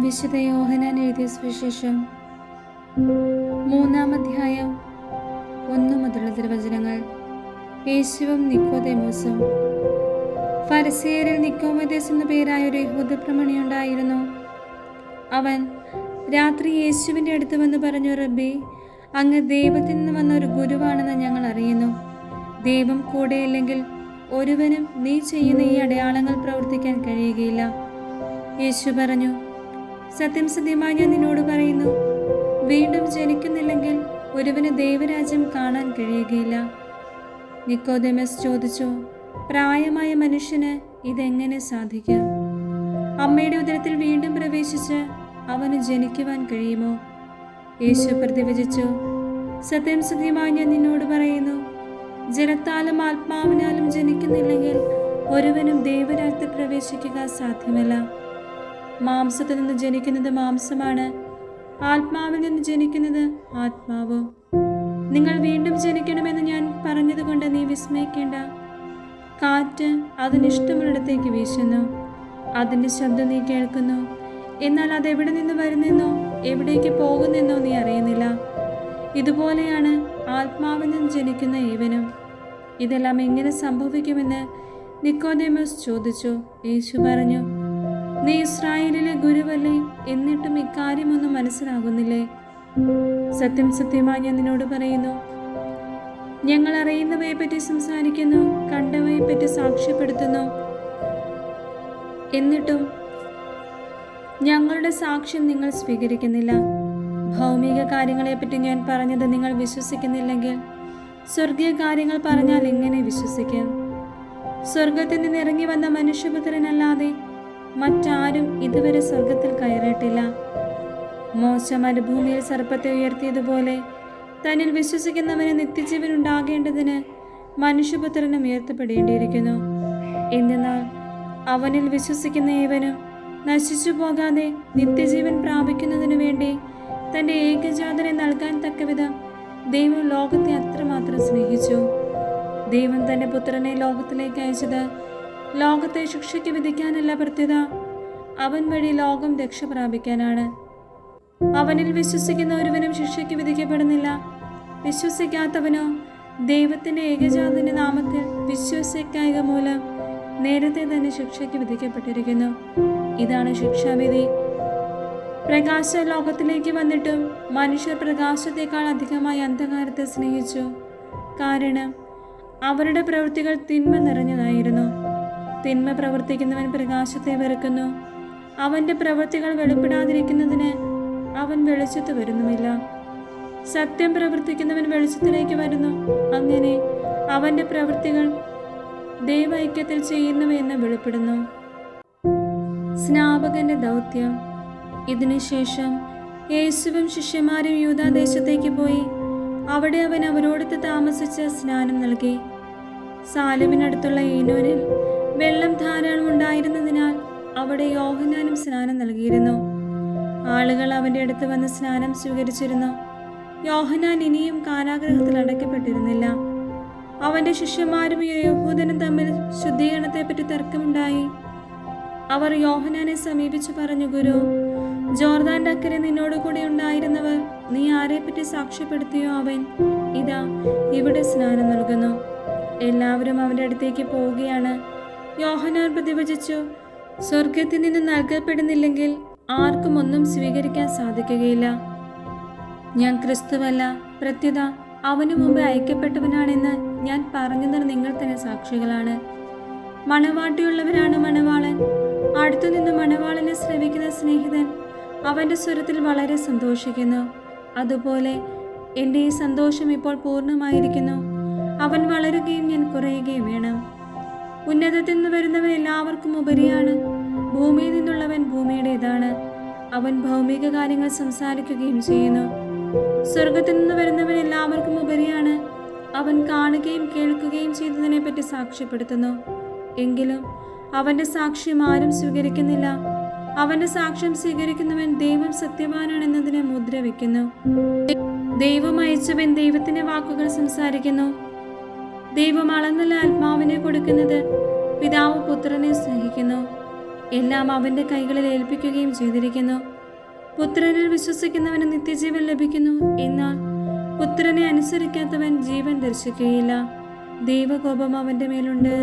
വിശുദ്ധ യോഹന്നാൻ എഴുതിയ സുവിശേഷം 3-ാം അധ്യായം 1 മുതലുള്ള തിരുവചനങ്ങൾ. യേശുവും നിക്കോദേമോസും. ഫരിസേയരിൽ നിക്കോമോദേസ് എന്നു പേരായ ഒരു യഹൂദ പ്രമാണിയുണ്ടായിരുന്നു. അവൻ രാത്രി യേശുവിൻ്റെ അടുത്ത് വന്ന് പറഞ്ഞു, റബ്ബി, അങ്ങ് ദൈവത്തിൽ നിന്ന് വന്ന ഒരു ഗുരുവാണെന്ന് ഞങ്ങൾ അറിയുന്നു. ദൈവം കൂടെയില്ലെങ്കിൽ ഒരുവനും നീ ചെയ്യുന്ന ഈ അടയാളങ്ങൾ പ്രവർത്തിക്കാൻ കഴിയുകയില്ല. യേശു പറഞ്ഞു, സത്യം സത്യമായി ഞാൻ നിന്നോട് പറയുന്നു, വീണ്ടും ജനിക്കുന്നില്ലെങ്കിൽ ഒരുവന് ദൈവരാജ്യം കാണാൻ കഴിയുകയില്ല. നിക്കോദേമസ് ചോദിച്ചു, പ്രായമായ മനുഷ്യന് ഇതെങ്ങനെ സാധിക്കും? അമ്മയുടെ ഉദരത്തിൽ വീണ്ടും പ്രവേശിച്ച് അവന് ജനിക്കുവാൻ കഴിയുമോ? യേശു പ്രതിവചിച്ചു, സത്യം സത്യമായി ഞാൻ നിന്നോട് പറയുന്നു, ജലത്താലും ആത്മാവിനാലും ജനിക്കുന്നില്ലെങ്കിൽ ഒരുവനും ദൈവരാജ്യത്തിൽ പ്രവേശിക്കുക സാധ്യമല്ല. മാംസത്തിൽ നിന്ന് ജനിക്കുന്നത് മാംസമാണ്, ആത്മാവിൽ നിന്ന് ജനിക്കുന്നത് ആത്മാവ്. നിങ്ങൾ വീണ്ടും ജനിക്കണമെന്ന് ഞാൻ പറഞ്ഞതുകൊണ്ട് നീ വിസ്മയിക്കേണ്ട. കാറ്റ് അതിനിഷ്ടമുള്ളിടത്തേക്ക് വീശുന്നു, അതിൻ്റെ ശബ്ദം നീ കേൾക്കുന്നു, എന്നാൽ അതെവിടെ നിന്ന് വരുന്നെന്നോ എവിടേക്ക് പോകുന്നെന്നോ നീ അറിയുന്നില്ല. ഇതുപോലെയാണ് ആത്മാവിൽ നിന്ന് ജനിക്കുന്ന ഏവനും. ഇതെല്ലാം എങ്ങനെ സംഭവിക്കുമെന്ന് നിക്കോദേമോസ് ചോദിച്ചു. യേശു പറഞ്ഞു, നീ ഇസ്രായേലിലെ ഗുരുവല്ലേ, എന്നിട്ടും ഇക്കാര്യമൊന്നും മനസ്സിലാകുന്നില്ലേ? സത്യം സത്യമായി ഞാൻ നിന്നോട് പറയുന്നു, ഞങ്ങൾ അറിയുന്നവയെ പറ്റി സംസാരിക്കുന്നു, കണ്ടവയെ പറ്റി സാക്ഷ്യപ്പെടുത്തുന്നു, എന്നിട്ടും ഞങ്ങളുടെ സാക്ഷ്യം നിങ്ങൾ സ്വീകരിക്കുന്നില്ല. ഭൗമിക കാര്യങ്ങളെപ്പറ്റി ഞാൻ പറഞ്ഞത് നിങ്ങൾ വിശ്വസിക്കുന്നില്ലെങ്കിൽ സ്വർഗീയ കാര്യങ്ങൾ പറഞ്ഞാൽ എങ്ങനെ വിശ്വസിക്കും? സ്വർഗത്തിൽ നിന്ന് ഇറങ്ങി വന്ന മനുഷ്യപുത്രനല്ലാതെ മറ്റാരും ഇതുവരെ സ്വർഗത്തിൽ കയറിയിട്ടില്ല. മോശ മരുഭൂമിയിൽ സർപ്പത്തെ ഉയർത്തിയതുപോലെ തന്നിൽ വിശ്വസിക്കുന്നവന് നിത്യജീവൻ ഉണ്ടാകേണ്ടതിന് മനുഷ്യപുത്രനും ഉയർത്തപ്പെടേണ്ടിയിരിക്കുന്നു. എന്തെന്നാൽ അവനിൽ വിശ്വസിക്കുന്ന ഏവനും നശിച്ചു പോകാതെ നിത്യജീവൻ പ്രാപിക്കുന്നതിനു വേണ്ടി തൻ്റെ ഏകജാതനെ നൽകാൻ തക്കവിധം ദൈവം ലോകത്തെ അത്രമാത്രം സ്നേഹിച്ചു. ദൈവം തൻ്റെ പുത്രനെ ലോകത്തിലേക്ക് അയച്ചത് ലോകത്തെ ശിക്ഷയ്ക്ക് വിധിക്കാനല്ല, പ്രത്യുത അവൻ വഴി ലോകം രക്ഷ പ്രാപിക്കാനാണ്. അവനിൽ വിശ്വസിക്കുന്ന ഒരുവനും ശിക്ഷയ്ക്ക് വിധിക്കപ്പെടുന്നില്ല. വിശ്വസിക്കാത്തവനോ ദൈവത്തിൻ്റെ ഏകജാതന്റെ നാമത്തിൽ വിശ്വസിക്കായക മൂലം നേരത്തെ തന്നെ ശിക്ഷയ്ക്ക് വിധിക്കപ്പെട്ടിരിക്കുന്നു. ഇതാണ് ശിക്ഷാവിധി. പ്രകാശ ലോകത്തിലേക്ക് വന്നിട്ടും മനുഷ്യർ പ്രകാശത്തെക്കാൾ അധികമായി അന്ധകാരത്തെ സ്നേഹിച്ചു. കാരണം അവരുടെ പ്രവൃത്തികൾ തിന്മ നിറഞ്ഞതായിരുന്നു. തിന്മ പ്രവർത്തിക്കുന്നവൻ പ്രകാശത്തെ വെറുക്കുന്നു, അവൻ്റെ പ്രവൃത്തികൾ വെളിപ്പെടാതിരിക്കുന്നതിന് അവൻ വെളിച്ചത്ത് വരുന്നുമില്ല. സത്യം പ്രവർത്തിക്കുന്നവൻ വെളിച്ചത്തിലേക്ക് വരുന്നു, അങ്ങനെ അവൻ്റെ പ്രവൃത്തികൾ ദൈവൈക്യത്തിൽ ചെയ്യുന്നുവെന്ന് വെളിപ്പെടുന്നു. സ്നാപകന്റെ ദൗത്യം. ഇതിനുശേഷം യേശുവും ശിഷ്യന്മാരും യൂദാദേശത്തേക്ക് പോയി. അവിടെ അവൻ അവരോടൊത്ത് താമസിച്ച് സ്നാനം നൽകി. സാലിമിനടുത്തുള്ള ഈനോനിൽ വെള്ളം ധാരാളം ഉണ്ടായിരുന്നതിനാൽ അവിടെ യോഹന്നാനും സ്നാനം നൽകിയിരുന്നു. ആളുകൾ അവൻ്റെ അടുത്ത് വന്ന് സ്നാനം സ്വീകരിച്ചിരുന്നു. യോഹന്നാൻ ഇനിയും കാരാഗൃഹത്തിൽ അടയ്ക്കപ്പെട്ടിരുന്നില്ല. അവൻ്റെ ശിഷ്യന്മാരും യഹൂദനും തമ്മിൽ ശുദ്ധീകരണത്തെപ്പറ്റി തർക്കമുണ്ടായി. അവർ യോഹന്നാനെ സമീപിച്ചു പറഞ്ഞു, ഗുരു, ജോർദാന്റെ അക്കരെ നിന്നോട് കൂടെ ഉണ്ടായിരുന്നവർ നീ ആരെപ്പറ്റി സാക്ഷ്യപ്പെടുത്തിയോ അവൻ ഇതാ ഇവിടെ സ്നാനം നൽകുന്നു. എല്ലാവരും അവൻ്റെ അടുത്തേക്ക് പോവുകയാണ്. യോഹന്നാൻ പ്രതിവചിച്ചു, സ്വർഗത്തിൽ നിന്ന് നൽകപ്പെടുന്നില്ലെങ്കിൽ ആർക്കും ഒന്നും സ്വീകരിക്കാൻ സാധിക്കുകയില്ല. ഞാൻ ക്രിസ്തുവല്ല, പ്രത്യുത അവനു മുമ്പ് അയക്കപ്പെട്ടവനാണെന്ന് ഞാൻ പറഞ്ഞതിന് നിങ്ങൾ തന്നെ സാക്ഷികളാണ്. മണവാട്ടിയുള്ളവരാണ് മണവാളൻ. അടുത്തുനിന്ന് മണവാളനെ ശ്രവിക്കുന്ന സ്നേഹിതൻ അവൻ്റെ സ്വരത്തിൽ വളരെ സന്തോഷിക്കുന്നു. അതുപോലെ എൻ്റെ ഈ സന്തോഷം ഇപ്പോൾ പൂർണ്ണമായിരിക്കുന്നു. അവൻ വളരുകയും ഞാൻ കുറയുകയും വേണം. ഉന്നതത്തിൽ നിന്ന് വരുന്നവൻ എല്ലാവർക്കും ഉപരിയാണ്, ഭൂമിയിൽ നിന്നുള്ളവൻ ഭൂമിയുടേതാണ്. അവൻ ഭൗമിക കാര്യങ്ങൾ സംസാരിക്കുകയും ചെയ്യുന്നു. സ്വർഗത്തിൽ നിന്ന് വരുന്നവൻ എല്ലാവർക്കും ഉപരിയാണ്, അവൻ കാണുകയും കേൾക്കുകയും ചെയ്തതിനെ പറ്റി സാക്ഷ്യപ്പെടുത്തുന്നു. എങ്കിലും അവൻ്റെ സാക്ഷ്യം ആരും സ്വീകരിക്കുന്നില്ല. അവൻ്റെ സാക്ഷ്യം സ്വീകരിക്കുന്നവൻ ദൈവം സത്യവാനാണെന്നതിനെ മുദ്ര വയ്ക്കുന്നു. ദൈവം അയച്ചവൻ ദൈവത്തിൻ്റെ വാക്കുകൾ സംസാരിക്കുന്നു. ദൈവം അളന്നല്ല ആത്മാവിനെ കൊടുക്കുന്നത്. പിതാവ് പുത്രനെ സ്നേഹിക്കുന്നു. എല്ലാം അവന്റെ കൈകളിൽ ഏൽപ്പിക്കുകയും ചെയ്തിരിക്കുന്നു. പുത്രനിൽ വിശ്വസിക്കുന്നവന് നിത്യജീവൻ ലഭിക്കുന്നു. എന്നാൽ പുത്രനെ അനുസരിക്കാത്തവൻ ജീവൻ ദർശിക്കുകയില്ല. ദൈവകോപം അവന്റെ മേലുണ്ട്.